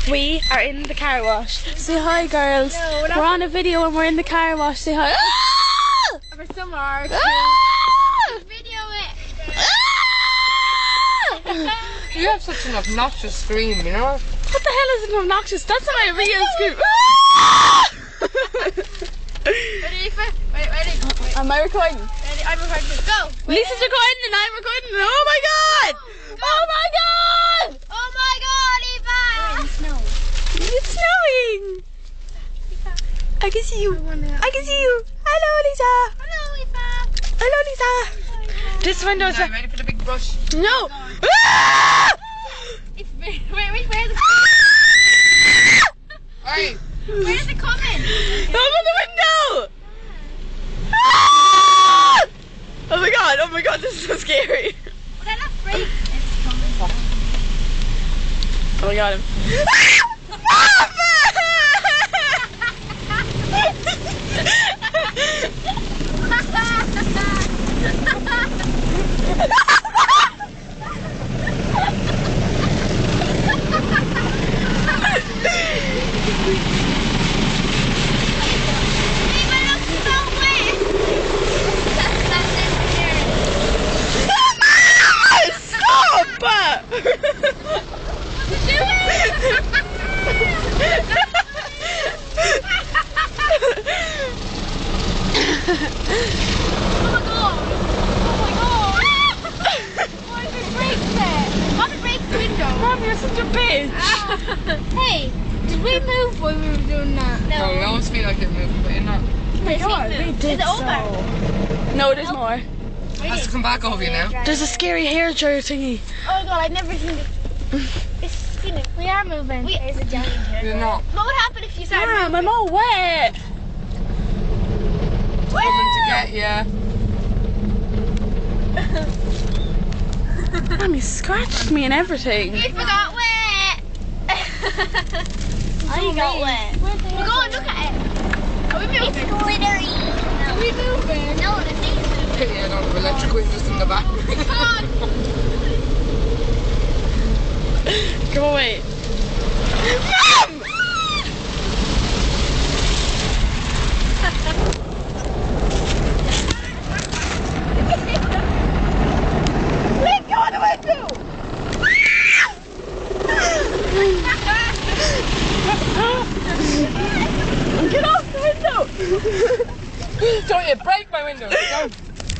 We are in the car wash. Say hi, girls. No, we're on a video and we're in the car wash. Say hi. For some art. Video it. You have such an obnoxious scream, you know? What the hell is an obnoxious? That's not my real scream. Ready? Wait. Am I recording? Ready? I'm recording. Go. Lisa's recording and I'm recording. Oh my god! Oh my god! Oh my god, Eva! It's snowing. I can see you. I can see you. Hello, Lisa. Hello, Eva. Hello, Lisa. This window is. Ready for the big brush? No. It's where's the Hey! where is it coming? Open the window. Oh my god, this is so scary. Will that not break? It's coming. Oh my god. Mom, you're such a bitch. Hey, did we move when we were doing that? No, we always feel like they're moving, but you're not. Oh my god, we did Is it over? so. No, there's more. Has to come back over you now. There's a scary hair dryer thingy. Oh god, I've never seen it. We are moving. There's a giant hair. You're not. What would happen if you started Mom, moving? I'm all wet. It's coming to get you. Mom, you scratched me and everything. We forgot wet. I got wet. We're going, look at it. Are we moving? It's glittery. Are we moving? No, the thing's moving. Yeah, no, the electric windows in the back. Come on. Go away. Mom!